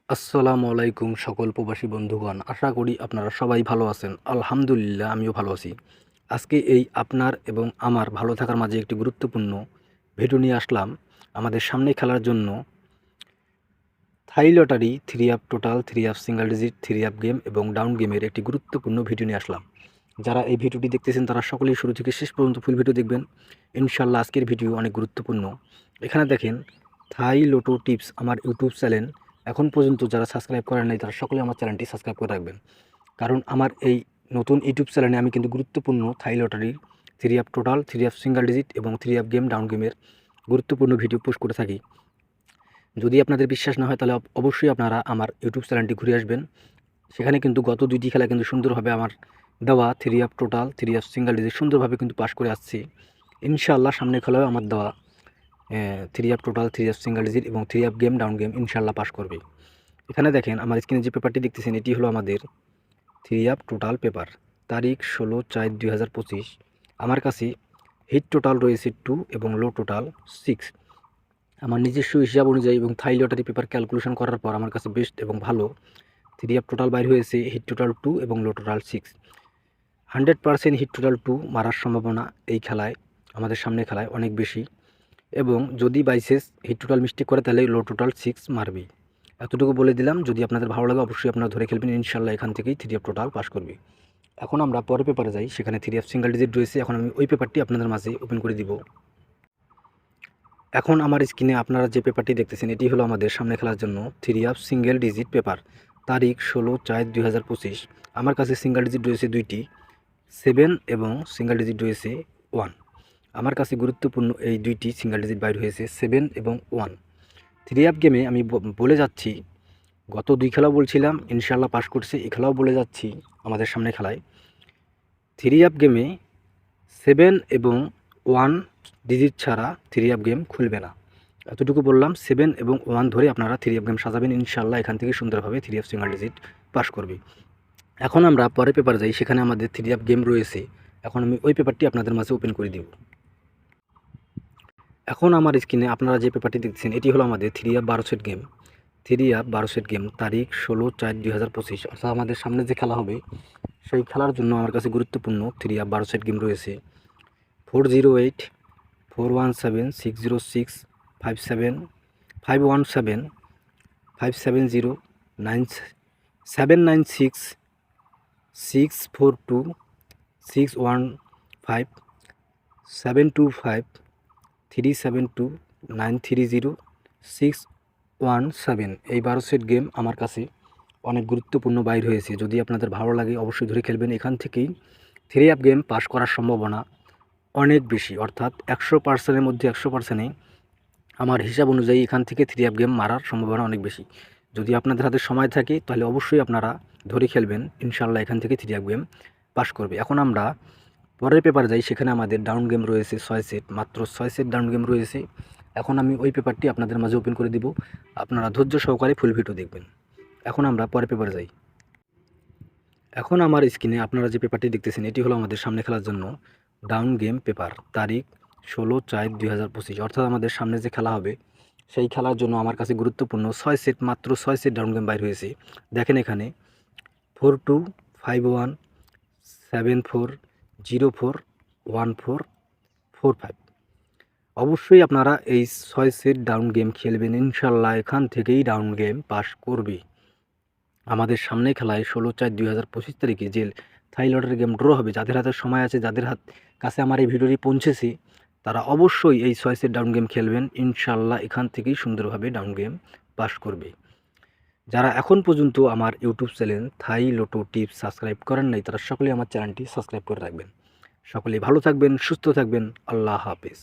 আসসালামু আলাইকুম সকল প্রবাসী বন্ধুগণ, আশা করি আপনারা সবাই ভালো আছেন। আলহামদুলিল্লাহ আমিও ভালো আছি। আজকে এই আপনার এবং আমার ভালো থাকার মাঝে একটি গুরুত্বপূর্ণ ভিডিও নিয়ে আসলাম। আমাদের সামনে খেলার জন্য থাই lottery 3 up total, 3 up single digit, 3 up game এবং ডাউন গেমের একটি গুরুত্বপূর্ণ ভিডিও নিয়ে আসলাম। যারা এই ভিডিওটি দেখতেছেন তারা সকলেই শুরু থেকে শেষ পর্যন্ত ফুল ভিডিও দেখবেন। ইনশাআল্লাহ আজকের ভিডিও অনেক গুরুত্বপূর্ণ। এখানে দেখেন থাই লোটো টিপস আমার ইউটিউব চ্যানেল এখন পর্যন্ত যারা সাবস্ক্রাইব করেন নাই তারা সকলে আমার চ্যানেলটি সাবস্ক্রাইব করে রাখবেন। কারণ আমার এই নতুন ইউটিউব চ্যানেলে আমি কিন্তু গুরুত্বপূর্ণ থাই লটারির 3 up total, 3 up single digit এবং 3 আপ গেম ডাউন গেমের গুরুত্বপূর্ণ ভিডিও পোস্ট করে থাকি। যদি আপনাদের বিশ্বাস না হয় তাহলে অবশ্যই আপনারা আমার ইউটিউব চ্যানেলটি ঘুরে আসবেন। সেখানে কিন্তু গত 2টি খেলা কিন্তু সুন্দরভাবে আমার দেওয়া 3 up total, 3 up single digit সুন্দরভাবে কিন্তু পাস করে আসছি। ইনশাআল্লাহ সামনের খেলাও আমার দেওয়া 3 up total, 3 up single digit এবং 3 আপ গেম ডাউন গেম ইনশাআল্লাহ পাস করবে। এখানে দেখেন আমার স্ক্রিনে যে পেপারটি দেখতেছেন এটি হলো আমাদের 3 আপ টোটাল পেপার, তারিখ 16/4/2025। আমার কাছে হিট টোটাল রয়েছে 2 এবং লো টোটাল 6। আমার নিজস্ব হিসাব অনুযায়ী এবং থাই লটারি পেপার ক্যালকুলেশন করার পর আমার কাছে বেস্ট এবং ভালো 3 আপ টোটাল বাইর হয়েছে হিট টোটাল 2 এবং লো টোটাল 6। 100% হিট টোটাল 2 মারার সম্ভাবনা এই খেলায়, আমাদের সামনে খেলায় অনেক বেশি, এবং যদি বাইসেস হিট টোটাল মিস্টেক করে তাহলে লো টোটাল 6 মারবে। এতটুকু বলে দিলাম। যদি আপনাদের ভালো লাগে অবশ্যই আপনারা ধরে খেলবেন, ইনশাল্লাহ এখান থেকেই 3 আপ টোটাল পাস করবে। এখন আমরা পরের পেপারে যাই, সেখানে 3 আপ সিঙ্গেল ডিজিট রয়েছে। এখন আমি ওই পেপারটি আপনাদের মাঝে ওপেন করে দিব। এখন আমার স্ক্রিনে আপনারা যে পেপারটি দেখতেছেন এটি হলো আমাদের সামনে খেলার জন্য 3 আপ সিঙ্গেল ডিজিট পেপার, তারিখ 16/4/2025। আমার কাছে সিঙ্গেল ডিজিট রয়েছে 2টি, 7 এবং সিঙ্গেল ডিজিট রয়েছে 1। আমার কাছে গুরুত্বপূর্ণ এই 2টি সিঙ্গেল ডিজিট বাইর হয়েছে 7 এবং 1। 3 আপ গেমে আমি বলে যাচ্ছি, গত 2 খেলাও বলছিলাম ইনশাআল্লাহ পাস করছে, এই খেলাও বলে যাচ্ছি আমাদের সামনে খেলায় 3 আপ গেমে 7 এবং 1 ডিজিট ছাড়া 3 আপ গেম খুলবে না। এতটুকু বললাম। 7 এবং 1 ধরে আপনারা 3 আপ গেম সাজাবেন, ইনশাআল্লাহ এখান থেকে সুন্দরভাবে 3 আপ সিঙ্গেল ডিজিট পাস করবে। এখন আমরা পরের পেপার যাই, সেখানে আমাদের 3 আপ গেম রয়েছে। এখন আমি ওই পেপারটি আপনাদের মাঝে ওপেন করে দিব। এখন আমার স্ক্রিনে আপনারা যে পেপারটি দেখছেন এটি হলো আমাদের 3 up 12 set game, 3 up 12 set game, তারিখ 16/4/2025। অর্থাৎ আমাদের সামনে যে খেলা হবে সেই খেলার জন্য আমার কাছে গুরুত্বপূর্ণ 3 আপ 12 সেট গেম রয়েছে। 408 417 606 57 517 570 9 796 642 615 725 372 930 617। এই 12 সেট গেম আমার কাছে অনেক গুরুত্বপূর্ণ বাইর হয়েছে। যদি আপনাদের ভালো লাগে অবশ্যই ধরে খেলবেন। এখান থেকেই 3 আপ গেম পাস করার সম্ভাবনা অনেক বেশি, অর্থাৎ 100%-এর মধ্যে 100%-ই আমার হিসাব অনুযায়ী এখান থেকে 3 আপ গেম মারার সম্ভাবনা অনেক বেশি। যদি আপনাদের হাতে সময় থাকে তাহলে অবশ্যই আপনারা ধরে খেলবেন, ইনশাআল্লাহ এখান থেকে 3 আপ গেম পাস করবে। এখন আমরা পরের পেপারে যাই, সেখানে আমাদের ডাউন গেম রয়েছে 6 সেট, মাত্র 6 সেট ডাউন গেম রয়েছে। এখন আমি ওই পেপারটি আপনাদের মাঝে ওপেন করে দিব, আপনারা ধৈর্য সহকারে ফুল ভিডিও দেখবেন। এখন আমরা পরের পেপারে যাই। এখন আমার স্ক্রিনে আপনারা যে পেপারটি দেখতেছেন এটি হলো আমাদের সামনে খেলার জন্য ডাউন গেম পেপার, তারিখ 16/4/2025। অর্থাৎ আমাদের সামনে যে খেলা হবে সেই খেলার জন্য আমার কাছে গুরুত্বপূর্ণ 6 সেট, মাত্র 6 সেট ডাউন গেম বাইর হয়েছে। দেখেন এখানে 42 51 74 04 14 45। অবশ্যই আপনারা এই 6 সেট ডাউন গেম খেলবেন, ইনশাল্লাহ এখান থেকেই ডাউন গেম পাস করবে। আমাদের সামনে খেলায় 16/4/2025 তারিখে যে থাই লটারি গেম ড্র হবে, যাদের হাতে সময় আছে, যাদের কাছে আমার এই ভিডিওটি পৌঁছেছে তারা অবশ্যই এই 6 সেট ডাউন গেম খেলবেন, ইনশাল্লাহ এখান থেকেই সুন্দরভাবে ডাউন গেম পাস করবে। যারা এখন পর্যন্ত আমার ইউটিউব চ্যানেল থাই লোটো টিপস সাবস্ক্রাইব করেন নাই তারা সকলেই আমার চ্যানেলটি সাবস্ক্রাইব করে রাখবেন। সকলেই ভালো থাকবেন, সুস্থ থাকবেন। আল্লাহ হাফেজ।